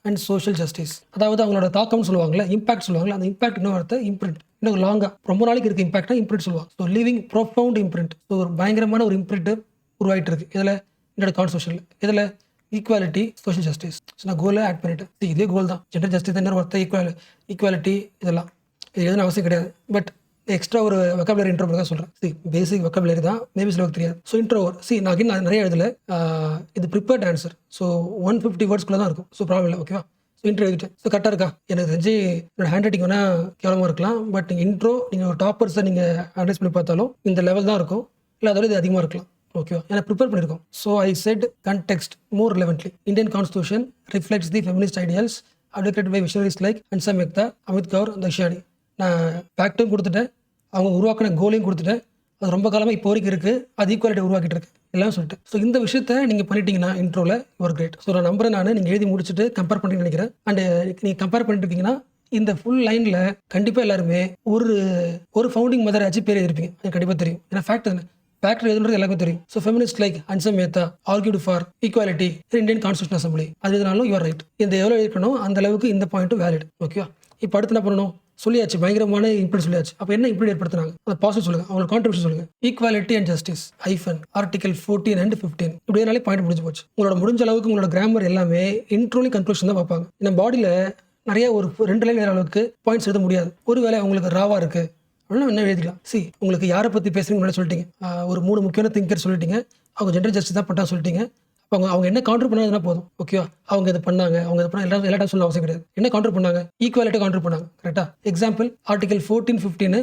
and social justice. அதாவது அவங்களோட தாக்கம்னு சொல்லுவாங்கல்ல, இம்பாக்ட் சொல்லுவாங்கல்ல, அந்த இம்பாக்ட் இன்னும் வார்த்தை இம்ப்ரிண்ட். இன்னும் லாங்காக ரொம்ப நாளைக்கு இருக்க இம்பாக்டா இம்ப்ரிண்ட் சொல்லுவாங்க. So leaving profound imprint. So ஒரு பயங்கரமான ஒரு இம்ப்ரிண்ட் உருவாகிட்டு இருக்கு. இதில் என்னோட கான்ஸ்டியூஷனில் இதில் ஈக்குவாலிட்டி சோஷியல் ஜஸ்டிஸ். ஸோ நான் கோலை ஆட் பண்ணிட்டேன். இதே கோல் தான், ஜெண்டர் ஜஸ்டிஸ் என்ன வார்த்தை, ஈக்குவாலிட்டி, இதெல்லாம் இது எதுவும் அவசியம் கிடையாது. பட் எக்ஸ்ட்ரா ஒரு வெக்காபுலரி இன்ட்ரோ தான் சொல்கிறேன். பேசிக் வெக்காபுலரி தான், மேபி சில தெரியாது. ஸோ இன்ட்ரோ நான் நிறைய எழுதல, இது ப்ரிப்பேர்ட் ஆன்சர். ஸோ 150 வேர்ட்ஸ்குள்ளே தான் இருக்கும். ஸோ ப்ராப்ளம் இல்லை. ஓகேவா? ஸோ இன்ட்ரோ எழுதிட்டேன். ஸோ கரெக்டாக இருக்கா? எனக்கு தெரிஞ்சு என்னோட ஹேண்ட் ரைட்டிங் வேணால் கேவலமாக இருக்கலாம், பட் நீங்கள் இன்ட்ரோ நீங்கள் ஒரு டாப்பர்ஸை நீங்கள் அனலைஸ் பண்ணி பார்த்தாலும் இந்த லெவல் தான் இருக்கும், இல்லை அதோட இது அதிகமாக இருக்கலாம். ஓகேவா? ஏன்னா ப்ரிப்பேர் பண்ணியிருக்கோம். So I set context more relevantly. Indian constitution reflects the feminist ideals advocated by visionaries like Hansa Mehta, Amit Kaur, Dakshayani. நான் ஃபேக்ட்டும் கொடுத்துட்டேன், அவங்க உருவாக்கின கோலையும் கொடுத்துட்டேன். அது ரொம்ப காலமாக இப்போ வரைக்கும் இருக்குது, அது ஈக்குவாலிட்டி உருவாக்கிட்டு இருக்கு. எல்லாம் சொல்லிட்டேன். ஸோ இந்த விஷயத்த நீங்கள் பண்ணிட்டீங்கன்னா இன்ட்ரோவில் யுவர் கிரேட். ஸோ நான் நம்புறேன், நீங்கள் எழுதி முடிச்சுட்டு கம்பேர் பண்ணுறீங்கன்னு நினைக்கிறேன். அண்ட் நீங்கள் கம்பேர் பண்ணிட்டு இருக்கீங்கன்னா இந்த ஃபுல் லைனில் கண்டிப்பாக எல்லாருமே ஒரு ஃபவுண்டிங் மதர் ஆச்சு பேர் எழுதிருப்பீங்க. அது கண்டிப்பாக தெரியும். ஏன்னா ஃபேக்ட் தானே. ஃபேக்டர் எதுன்றது எல்லாருக்கும் தெரியும். So feminist like Hansa Mehta argued for equality Indian constitution assembly, அது எதுனாலும் யுவர் ரைட். இந்த எவ்வளோ இருக்கணும் அந்த அளவுக்கு இந்த பாயிண்ட்டும் வேலிட். ஓகேவா? இப்போ அடுத்து என்ன பண்ணணும்? சொல்லியாச்சு, பயங்கரமான இம்ப்ளிமெண்ட் சொல்லியாச்சு. அப்போ என்ன இம்ப்ளிமெண்ட் ஏற்படுத்துறாங்க? அந்த பாசிட்டிவ் சொல்லுங்க, அவங்களுக்கு கான்ட்ரிபியூஷன் சொல்லுங்க. Equality and justice hyphen article 14 and 15 இப்படினாலே பாயிண்ட் முடிஞ்சு போச்சு. உங்களோட முடிஞ்ச அளவுக்கு உங்களோட கிராமர் எல்லாமே இன்ட்ரோலி கன்க்ளூஷன் தான் பார்ப்பாங்க. நம்ம பாடியில் நிறைய ஒரு 2 லைன் அளவுக்கு பாயிண்ட்ஸ் எழுத முடியாது. ஒருவேளை உங்களுக்கு ராவா இருக்கு அப்படின்னா என்ன எழுதிக்கலாம். உங்களுக்கு யாரை பற்றி பேசுறீங்கன்னு சொல்லிட்டீங்க, ஒரு 3 முக்கியமான திங்கர் சொல்லிட்டீங்க, அவங்க ஜெண்டர் ஜஸ்டிஸ் தான் பண்ணா சொல்லிட்டீங்க. அவங்க என்ன கவுண்டர் பண்ணாதுன்னா போதும். ஓகேவா? அவங்க இதை பண்ணாங்க, அவங்க இதை பண்ண எல்லா டைம் சொல்ல அவசியம் கிடையாது. என்ன கவுண்டர் பண்ணாங்க? ஈக்குவாலிட்டி கவுண்டர் பண்ணாங்க. கரெக்டா? எக்ஸாம்பிள் ஆர்டிகல் 14, 15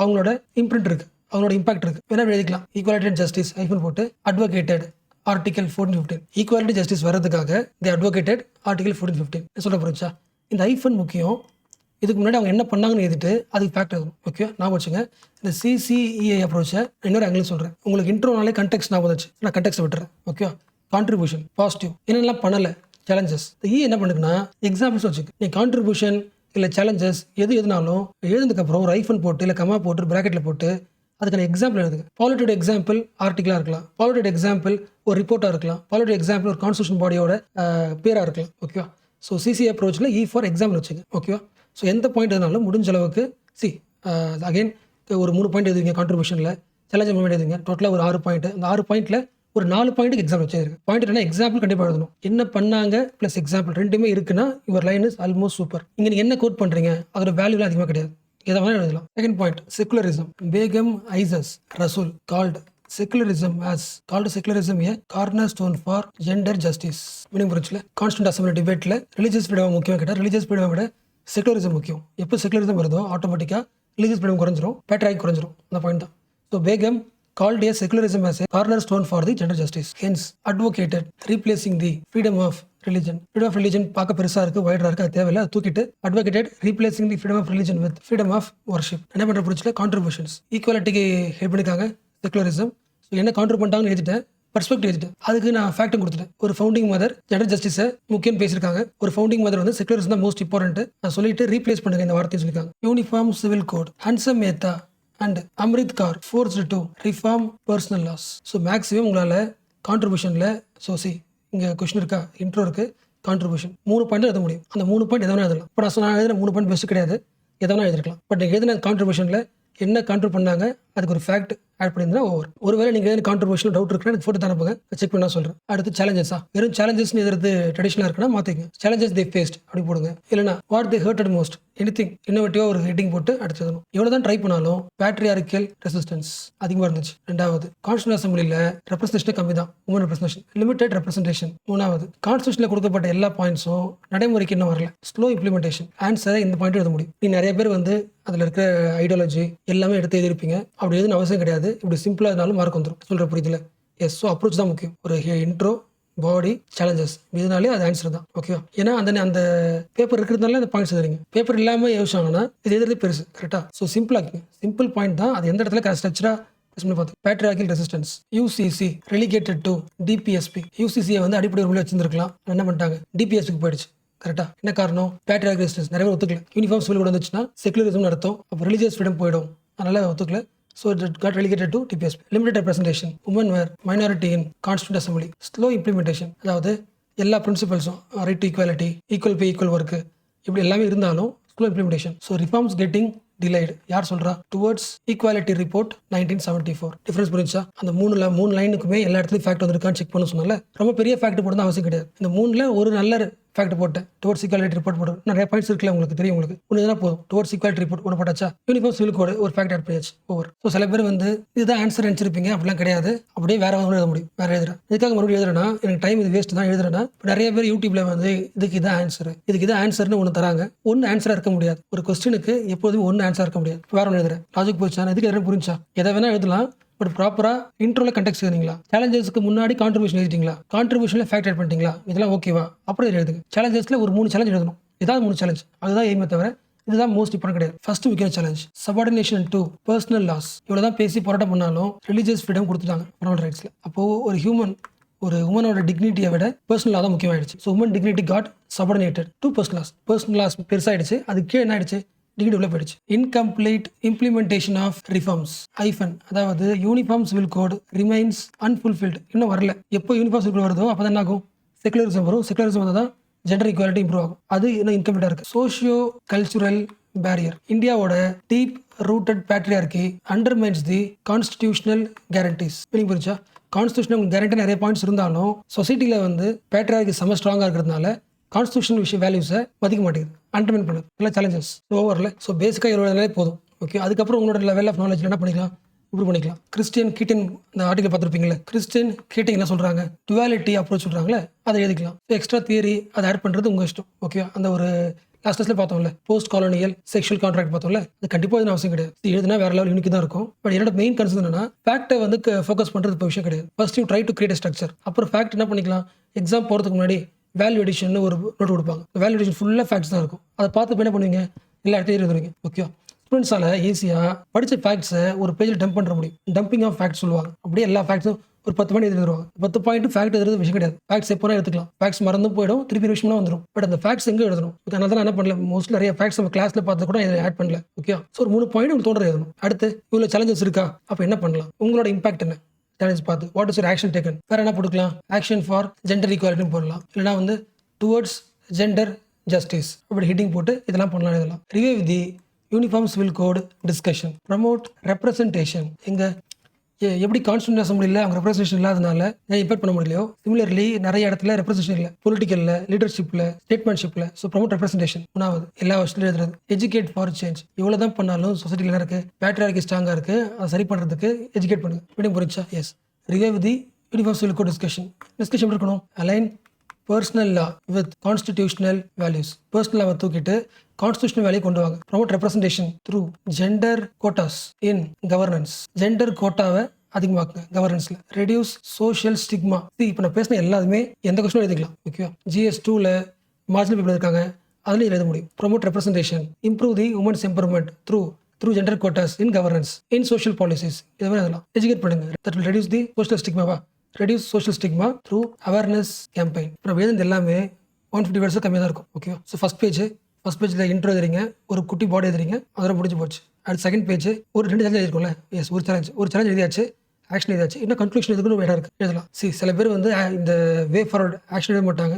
அவங்களோட இம்ப்ரிண்ட் இருக்கு, அவங்களோட இம்பாக்ட் இருக்கு. வேணா எழுதிக்கலாம். ஈக்குவாலிட்டி அண்ட் ஜஸ்டிஸ் ஐஃபன் போட்டு அட்வொகேட்டட் ஆர்டிகல் 14, 15 ஈக்குவாலிட்டி ஜஸ்டிஸ் வரதுக்காக தி அட்வொகேட்டட் ஆர்டிகல் 14, 15 சொல்ல போறீச்சா? இந்த ஐஃபன் முக்கியம். இதுக்கு முன்னாடி அவங்க என்ன பண்ணாங்கன்னு எழுதிட்டு அதுக்கு ஃபேக்ட் எழுதணும். ஓகே, நான் வச்சுங்க. இந்த CCEA அப்ரோச்சை இன்னொரு ஆங்கிள் சொல்கிறேன். உங்களுக்கு இன்ட்ரோனாலே கண்டெக்ட் நான் வந்துச்சு, நான் கண்டெக்ட் விட்டுறேன். ஓகே, கான்ட்ரிபியூஷன் பாசிட்டிவ் என்னெல்லாம் பண்ணலை, சேலஞ்சஸ். என்ன பண்ணுதுன்னா எக்ஸாம்பிள்ஸ் வச்சுக்கு. நீ கான்ட்ரிபியூஷன் இல்லை சேலஞ்சஸ் எதுனாலும் எழுதுனதுக்கப்புறம் ஒரு ஐஃபன் போட்டு இல்லை கமா போட்டு ப்ராக்கெட்டில் போட்டு அதுக்கான எக்ஸாம்பிள் எழுதுங்க. பாலிட்டிக் எக்ஸாம்பிள் ஆர்டிகலாக இருக்கலாம், பாலிட்டிக் எக்ஸாம்பிள் ஒரு ரிப்போர்ட்டாக இருக்கலாம், பாலிட்டிக் எக்ஸாம்பிள் ஒரு கான்ஸ்டியூஷன் பாடியோட பேராக இருக்கலாம். ஓகேவா? ஸோ CCA அப்ரோச்சில் ஃபார் எக்ஸாம்பிள் வச்சுங்க. ஓகேவா? ஸோ எந்த பாயிண்ட் எதுனாலும் முடிஞ்ச அளவுக்கு அகைன் ஒரு 3 பாயிண்ட் எழுதுங்க. கான்ட்ரிபியூஷனில் சேலஞ்ச் மூமெண்ட் எழுதுங்க. டோட்டலாக ஒரு 6 பாயிண்ட். அந்த 6 பாயிண்ட்டில் ஒரு 4 பாயிண்ட்டுக்கு எக்ஸாம்பிள் வச்சிருக்கு. பாயிண்ட் என்ன? எக்ஸாம்பிள் கண்டிப்பாக எழுதணும். என்ன பண்ணாங்க ப்ளஸ் எக்ஸாம்பிள் ரெண்டுமே இருக்குன்னா your line is almost super. இங்கே நீங்கள் என்ன கோட் பண்ணுறீங்க அதோட வேல்யூலாம் அதிகமாக கிடையாது, எதை வேணால் எழுதலாம். Second point, secularism. Begum Aizaz Rasul called secularism a cornerstone for gender justice. Meaning புரிச்சுல? கான்ஸ்டியூண்ட் அசம்பிளி டிபேட்டில் ரிலீஜியஸ் ஃப்ரீடம் முக்கியம் கேட்டால் ரிலீஜியஸ் ஃப்ரீடம் விட செக்குலரிசம் முக்கியம். எப்போ செக்குலரிசம் வருதோ ஆட்டோமேட்டிக்காக ரிலீஜியஸ் ஃப்ரீடம் குறைஞ்சிரும், பேட்ரியாக் குறைஞ்சிரும். அந்த பாயிண்ட் தான். So Begum called a secularism as a cornerstone for the gender justice. Hence, advocated replacing the freedom of religion. Freedom of religion பார்க்க பெருசாக இருக்குது, வைடராக இருக்குது, அது தேவையில்லை, அது தூக்கிட்டு advocated replacing the freedom of religion with freedom of worship. என்ன பண்ணுற பிடிச்சல கான்ட்ரிபியூஷன்ஸ் ஈக்குவாலிட்டிக்கு ஹெல்ப் பண்ணியிருக்காங்க செக்குலரிசம். ஸோ என்ன கான்ட்ரிபியூட் பண்ணிட்டாங்கன்னு எழுதிட்டேன், பர்ஸ்பெக்டிவ் எழுதிட்டேன். அதுக்கு நான் ஃபேக்டும் கொடுத்துட்டேன். ஒரு ஃபவுண்டிங் மதர் ஜெண்டர் ஜஸ்டிஸை முக்கியம் பேசியிருக்காங்க. ஒரு ஃபவுண்டிங் மதர் வந்து செக்குலரிசம் தான் மோஸ்ட் இம்பார்ட்டன்ட். நான் சொல்லிட்டு ரீப்ளேஸ் பண்ணுங்க இந்த வார்த்தையை சொல்லியிருக்காங்க. Uniform civil code Hansa Mehta and Amrit Kaur forced to reform personal laws. So maximum உங்களால் கான்ட்ரிபியூஷனில் இங்கே கொஸ்டின் இருக்கா, இன்ட்ரோ இருக்குது, கான்ட்ரிபியூஷன் 3 பாயிண்ட் எழுத முடியும். அந்த 3 பாயிண்ட் எதனா எழுதலாம். இப்போ நான் எழுதின 3 பாயிண்ட் பெஸ்ட் கிடையாது, எதனா எழுதிருக்கலாம். பட் நீங்கள் எழுதின கான்ட்ரிபியூஷனில் என்ன கான்ட்ரிபியூட் பண்ணாங்க அதுக்கு ஒரு ஃபேக்ட் ஆட் பண்ணியிருந்தா ஒருவேளை நீங்கள் கான்ட்ரிபியூஷன் டவுட் இருக்குன்னா எனக்கு ஃபோட்டோ தானே செக் பண்ண சொல்கிறேன். அடுத்து சேலஞ்சஸா, வெறும் சேலஞ்சஸ்னு எதிர்த்து ட்ரெடிஷனாக இருக்குன்னா மாற்றிங்க. சேலஞ்சஸ் தே ஃபேஸ்ட் அப்படி போடுங்க. இல்லைனா what they hurted most anything இன்னோவேட்டிவாக ஒரு ஹெட்டிங் போட்டு அடுத்ததும். எவ்வளோ தான் ட்ரை பண்ணாலும் பேட்ரியார்கல் ரெசிஸ்டன்ஸ் அதிகமாக இருந்துச்சு. 2வது, கான்ஸ்டியூஷன் அசம்பிளியில் ரெப்ரஸன்டேஷன் கம்மி தான், உமன் ரெப்ரஸன்டேஷன், லிமிடெட் ரெப்ரஸன்டேஷன். 3வது, கான்ஸ்டியூஷனில் கொடுக்கப்பட்ட எல்லா பாயிண்ட்ஸும் நடைமுறைக்கு இன்னும் வரல, ஸ்லோ இம்ப்ளிமெண்டேஷன். ஆன்சரை இந்த பாயிண்ட் எழுத முடியும். நீ நிறைய பேர் வந்து அதில் இருக்கிற ஐடியாலஜி எல்லாமே எடுத்து எழுதிருப்பீங்க. அப்படி எதுன்னு அவசியம் கிடையாது. இப்படி சிம்பிளாக இருந்தாலும் மார்க் வந்துடும். சொல்கிற புரியுதுல? எஸ். ஸோ அப்ரோச் தான் முக்கியம். ஒரு இன்ட்ரோ, பாடி, சேலஞ்சஸ் இதனாலே அது ஆன்சர் தான். ஓகேவா? ஏன்னா அந்த பேப்பர் இருக்கிறதுனால அந்த பாயிண்ட்ஸ் எழுதுறீங்க. பேப்பர் இல்லாமல் யோசிச்சாங்கன்னா இது எதிர்த்து பெருசு. கரெக்டாக? ஸோ சிம்பிளாக சிம்பிள் பாயிண்ட் தான். அது எந்த இடத்துல ஸ்ட்ரக்சராக பார்த்து patriarchal resistance. UCC relegated to DPSP. UCCயை வந்து அடிப்படை உள்ள வச்சிருந்துருக்கலாம், என்ன பண்ணிட்டாங்க, DPSPக்கு போயிடுச்சு. கரெக்டாக? என்ன காரணம்? Patriarchal resistance. நிறைய பேர் ஒத்துக்கல. யூனிஃபார்ம் சிவில் கூட வந்துச்சுன்னா செக்குலரிசம் அர்த்தம், அப்போ ரிலீஜியஸ் ஃப்ரீடம் போயிடும், அதனால ஒத்துக்கல. So it got relegated to DPSP. Limited representation. Women were minority in Constituent Assembly. Slow implementation. அதாவது எல்லா பிரின்சிபல்ஸும் right to equality, equal pay equal work இப்படி எல்லாமே இருந்தாலும் slow implementation. So reforms getting delayed. யார் சொல்கிறா? Towards equality report 1974. டிஃபரன்ஸ் புரிஞ்சா? அந்த 3 லைனுக்குமே எல்லா இடத்துலையும் ஃபேக்ட் வந்துருக்கான்னு செக் பண்ண சொன்னால ரொம்ப பெரிய ஃபேக்ட் போட்டு அவசியம் கிடையாது. இந்த 3ல் ஒரு நல்ல ஃபேக்ட் போட்டேன். டுவர்ட்ஸ் ஈக்குவாலிட்டி ரிப்போர்ட் போட்டு நிறைய பாயிண்ட்ஸ் இருக்குல்ல, உங்களுக்கு தெரியும். உங்களுக்கு ஒன்று தான் போதும். டுவர்ட்ஸ் ஈக்குவாலிட்டி ரிப்போர்ட் ஒன்று போட்டாச்சா, யூனிஃபார்ம் சிவில் கோடு ஒரு ஃபேக்ட் ஆட் பண்ணியாச்சு, ஓவர். ஸோ சில பேர் வந்து இதுதான் ஆன்சர் நினச்சிருப்பீங்க, அப்படிலாம் கிடையாது. அப்படியே வேற எழுத முடியும், வேற எழுதுறேன். இதுக்காக மறுபடியும் எழுதுறேன்னா எனக்கு டைம் இது வேஸ்ட் தான் எழுதுறேன்னா. நிறைய பேர் யூடியூப்ல வந்து இதுக்கு இதான் ஆன்சர்னு ஒன்று தராங்க. ஒன்று ஆன்சராக இருக்க முடியாது. ஒரு கொஸ்டினுக்கு எப்போதும் ஒன்று ஆன்சராக இருக்க முடியாது. வேற ஒன்று எழுதுறேன், லாஜிக் போச்சா, இதுக்கு எதுவும் புரிஞ்சா, எதை வேணா எழுதலாம். பட் ப்ராப்பராக இன்ட்ரோல கண்டெக்ட் எழுதிங்களா, சேலஞ்சஸ்க்கு முன்னாடி கான்ட்ரிபியூஷன் எழுதிட்டீங்களா, கான்ட்ரிபியூஷனில் ஃபேக்ட் ஆட் பண்ணிட்டீங்களா, இதெல்லாம் ஓகேவா, அப்புறம் எழுதுங்க. சேலஞ்சஸ்ல ஒரு 3 சேலஞ்ச் எழுதணும், ஏதாவது 3 சேலஞ்ச், அதுதான் எய்மே தவிர இதுதான் மோஸ்ட் இம்பார்ட்டன் கிடையாது. ஃபர்ஸ்ட் முக்கிய challenge subordination to personal laws. இவ்வளவுதான் பேசி போராட்டம் பண்ணாலும் ரிலீஜியஸ் ஃப்ரீடம் கொடுத்துட்டாங்க பர்சனல் ரைட்ஸ்ல. அப்போ ஒரு உமனோட டிக்னிட்டியை விட பர்சனல் லா தான் முக்கியமாயிடுச்சு. So woman dignity got subordinated to personal laws. Personal laws பெருசாயிடுச்சு, அது கீழே என்ன ஆயிடுச்சு, டிகிரி உள்ள போயிடுச்சு. இன்கம்ப்ளீட் இம்ப்ளிமெண்டேஷன் ஆஃப் ரிஃபார்ம்ஸ் அதாவது uniform civil code remains unfulfilled. இன்னும் வரல. எப்போ யூனிஃபார்ம் சிவில் கோட் வருதோ அப்போ தான் என்ன ஆகும், செகுலரிசம் வரும். செகுலரிசம் வந்தால் தான் ஜெண்டர் ஈக்குவாலிட்டி இம்ப்ரூவ் ஆகும். அது இன்னும் இன்கம்ப்ளீட்டாக இருக்குது. Socio cultural barrier. இந்தியாவோட டீப் ரூட்டட் பேட்ரியார்கி அண்டர்மைன்ஸ் தி கான்ஸ்டிடியூஷனல் கேரண்டிஸ். மீனிங் புரிஞ்சா, கான்ஸ்டியூஷனல் கேரண்டி நிறைய பாயிண்ட்ஸ் இருந்தாலும் சொசைட்டியில் வந்து பேட்ரியார்கி செம ஸ்ட்ராங்காக இருக்கிறதுனால கான்ஸ்டியூஷன் விஷய வேல்யூஸை மதிக்க மாட்டேங்குது, அண்டர்மைன் பண்ணுது. இல்லை சேலஞ்சஸ் ஓவரில். ஸோ பேசிக்காக 20 போதும். ஓகே, அதுக்கப்புறம் உங்களோட லெவல் ஆஃப் நாலேஜ் என்ன பண்ணிக்கலாம், இம்ப்ரூவ் பண்ணிக்கலாம். கிறிஸ்டியன் கீட்டின் இந்த ஆர்டிகல் பார்த்துருப்பீங்களே, கிறிஸ்டியன் கீட்டிங் என்ன சொல்கிறாங்க, டுவாலிட்டி அப்ரோச் சொல்கிறாங்களே, அதை எழுதிக்கலாம். எக்ஸ்ட்ரா தியரி அதை ஆட் பண்ணுறது உங்கள் இஷ்டம். ஓகே, அந்த ஒரு லாஸ்ட் கிளாஸ்ல பார்த்தோம்ல போஸ்ட் காலோனியல் செக்ஷுவல் கான்ட்ராக்ட் பார்த்தோம்ல, அது கண்டிப்பாக இது அவசியம் கிடையாது. எழுதுனா வேற லெவல் யூனிக் தான் இருக்கும். பட் என்னோட மெயின் கன்சர்ன் என்னன்னா, ஃபேக்ட்டை வந்து ஃபோக்கஸ் பண்ணுறது இப்போ விஷயம் கிடையாது. First you try to create structure. அப்புறம் ஃபேக்ட் என்ன பண்ணிக்கலாம், எக்ஸாம் போகிறதுக்கு முன்னாடி வேல்யூ எடிஷன் ஒரு நோட் கொடுப்பாங்க. வேல்யூ எடிஷன் ஃபுல்லாக ஃபேக்ட்ஸ் தான் இருக்கும். அதை பார்த்து என்ன பண்ணுவீங்க, எல்லா இடத்தையும் எழுதுவீங்க. ஓகே, ஸ்டூடெண்ட்ஸால் ஈஸியாக படித்த ஃபேக்ட்ஸை ஒரு பேஜில் டம்ப் பண்ணுற முடியும். டம்பிங் ஆஃப் ஃபேக்ட்ஸ் சொல்லுவாங்க. அப்படியே எல்லா ஃபேக்ட்ஸும் ஒரு 10 பாயிண்ட் எழுதிடுவாங்க. 10 பாயிண்ட் ஃபேக்ட் எழுதுறது விஷயம் கிடையாது. ஃபேக்ட்ஸ் எப்போ எடுத்துக்கலாம், ஃபேக்ட்ஸ் மறந்து போயிடும், திருப்பி விஷயம்னா வந்துடும். பட் அந்த ஃபேக்ட்ஸ் எங்கே எழுதணும், அதனால தான் என்ன பண்ணல, மோஸ்ட்லி நிறைய ஃபேக்ட்ஸ் நம்ம கிளாஸ்ல பார்த்து கூட இதை ஆட் பண்ணல. ஓகே, ஸோ ஒரு 3 பாயிண்ட் உங்களுக்கு தோன்ற எழுதணும். அடுத்து இவ்வளோ சேலஞ்சஸ் இருக்கா, அப்போ என்ன பண்ணலாம், உங்களோட இம்பாக்ட் என்ன, சேலஞ்ச் பார்த்து what is your action taken. வேற என்ன போட்டுக்கலாம், ஆக்ஷன் ஃபார் ஜெண்டர் ஈக்குவாலிட்டி போடலாம். இல்லைனா வந்து டுவர்ட்ஸ் ஜெண்டர் ஜஸ்டிஸ் அப்படி ஹிட்டிங் போட்டு இதெல்லாம் பண்ணலாம். இதெல்லாம் review the uniform civil code discussion. Promote representation. எங்க எப்படி கான்ஸ்டியூஷன் அசம்பிளியில் அவங்க ரெப்ரசன்டேஷன் இல்லாதனால இம்பாக்ட் பண்ண முடியலையோ, சிமிலர்லி நிறைய இடத்துல ரெப்ரசன்டேஷன் இல்லை, பொலிட்டிக்கல்ல, லீடர்ஷிப்ல, ஸ்டேட்மென்ட்ஷிப்ல. So promote representation. மூணாவது எல்லா வருஷத்துலையும் எழுதுறது. Educate for change. எவ்வளோ தான் பண்ணாலும் சொசைட்டியில் என்ன இருக்கு, பேட்ரியார்கி ஸ்ட்ராங்காக இருக்கு, அதை சரி பண்ணுறதுக்கு எஜுகேட் பண்ணுங்க. மீடியம் புரிஞ்சா? Yes. Review the uniform civil code discussion. Discussion இருக்கணும். Align personal law with constitutional values. Personal லாவை தூக்கிட்டு கான்ஸ்டியூஷனல் வேல்யூ கொண்டு வாங்க. Promote representation through gender quotas in governance. Gender கோட்டாவை அதிகமாக்குங்க கவர்னன்ஸ்ல. Reduce social stigma. இப்போ நான் பேசின எல்லாருமே எந்த கொஸ்டினும் எழுதிக்கலாம். ஓகே, GS2ல மார்ஜினல் பீப்புள் இருக்காங்க, அதுலேயும் எழுத முடியும். Promote representation. Improve the women's empowerment through gender quotas in governance in social policies. இது மாதிரி அதெல்லாம் எஜுகேட் பண்ணுங்க. That will reduce the social ஸ்டிக்மாவா, reduce social stigma through awareness campaign. இப்போ எழுதுறது எல்லாமே 150 வேர்ட்ஸ் கம்மியாக தான் இருக்கும். ஓகே, ஸோ ஃபர்ஸ்ட் பேஜில் இன்ட்ரோ எழுதுறீங்க, ஒரு குட்டி பாடி எழுதுறீங்க, அதோட முடிஞ்சு போச்சு. அடுத்து செகண்ட் பேஜ் ஒரு 2 சேலஞ்ச் எழுதிருக்கும்ல. எஸ், ஒரு சேலஞ்ச் எழுதியாச்சு, ஆக்ஷன் எழுதியாச்சு. இன்னும் கன்க்ளூஷன் எதுக்குன்னு இடம் இருக்கு, எழுதலாம். சில பேர் வந்து இந்த வே ஃபார்வர்ட் ஆக்ஷன் எழுத மாட்டாங்க,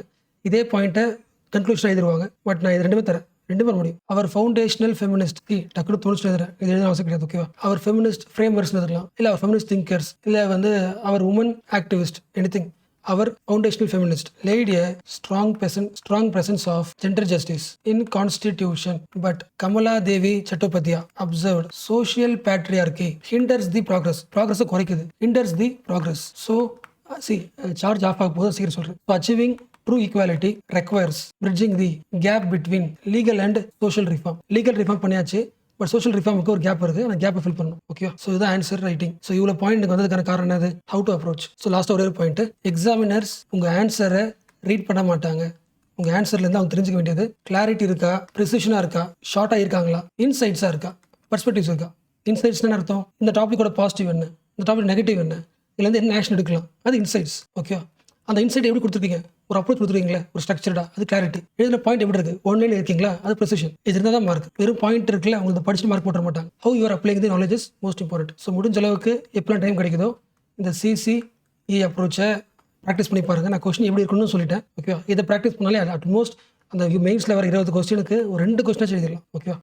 இதே பாயிண்ட்டை கன்க்ளூஷன் எழுதிருவாங்க. பட் நான் இது ரெண்டுமே தரேன், ரெண்டுமே முடியும். அவர் ஃபவுண்டேஷனல் ஃபெமினிஸ்ட். டக்குனு தோணுச்சு எழுதுறேன், இது எழுத அவசியம் கிடையாது. ஓகேவா, அவர் ஃபெமினிஸ்ட் ஃப்ரேம்வொர்க்ஸ் எழுதலாம், இல்லை அவர் ஃபெமினிஸ்ட் திங்கர்ஸ், இல்லை வந்து அவர் உமன் ஆக்டிவிஸ்ட், எனிதிங். அவர் foundational feminist laid a strong presence of gender justice in constitution, but Kamala Devi Chattopadhyay observed social patriarchy hinders the progress குறைக்குது, hinders the progress. So charge off ஆக போது சீக்கிரம் சொல்றேன். So achieving true equality requires bridging the gap between legal and social reform. legal reform பண்ணியாச்சு, பட் சோஷியல் ரிஃபார்முக்கு ஒரு கேப் இருக்குது, அந்த கேப்பை ஃபில் பண்ணணும். ஓகே, ஸோ இதுதான் ஆன்சர் ரைட்டிங். ஸோ இவ்வளோ பாயிண்ட் வந்ததுக்கான காரணம் என்னது, ஹவு டு அப்ரோச். ஸோ லாஸ்ட்டாக ஒரே ஒரு பாயிண்ட், எக்ஸாமினர்ஸ் உங்கள் ஆன்சரை ரீட் பண்ண மாட்டாங்க. உங்கள் ஆன்சர்லேருந்து அவங்க தெரிஞ்சுக்க வேண்டியது கிளாரிட்டி இருக்கா, ப்ரிசிஷனாக இருக்கா, ஷார்ட்டாக இருக்காங்களா, இன்சைட்ஸாக இருக்கா, பர்ஸ்பெக்டிவ்ஸ் இருக்கா. இன்சைட்ஸ்னு அர்த்தம் இந்த டாப்பிக்கோட பாசிட்டிவ் என்ன, இந்த டாபிக் நெகட்டிவ் என்ன, இதுலேருந்து என்ன ஆக்ஷன் எடுக்கலாம், அது இன்சைட்ஸ். ஓகே, அந்த இன்சைட் எப்படி கொடுத்துருக்கீங்க, ஒரு அப்ரோச் கொடுத்துருக்கீங்களா, ஒரு ஸ்ட்ரக்சர்டா, அது கிளாரிட்டி. எழுதின பாயிண்ட் எப்படி இருக்கு, ஒன்லைன் இருக்கீங்களா, அது ப்ரெசிஷன். இது இருந்தால் தான் மார்க். வெறும் பாயிண்ட் இருக்குல்ல, உங்களுக்கு படிச்சு மார்க் போட மாட்டாங்க. How you are அப்ளைங் the knowledge is most important. So முடிஞ்ச அளவுக்கு எப்பெல்லாம் டைம் கிடைக்குதோ இந்த CCE அப்ரோச்சை ப்ராக்டிஸ் பண்ணி பாருங்க. நான் கொஸ்டின் எப்படி இருக்குன்னு சொல்லிட்டேன். ஓகே, இதை ப்ராக்டிஸ் பண்ணாலே அட்மோஸ்ட் அந்த மெயின்ஸில் வர 20 கொஸ்டினுக்கு ஒரு 2 கொஸ்டினாச்சும் எழுதிடலாம். ஓகே.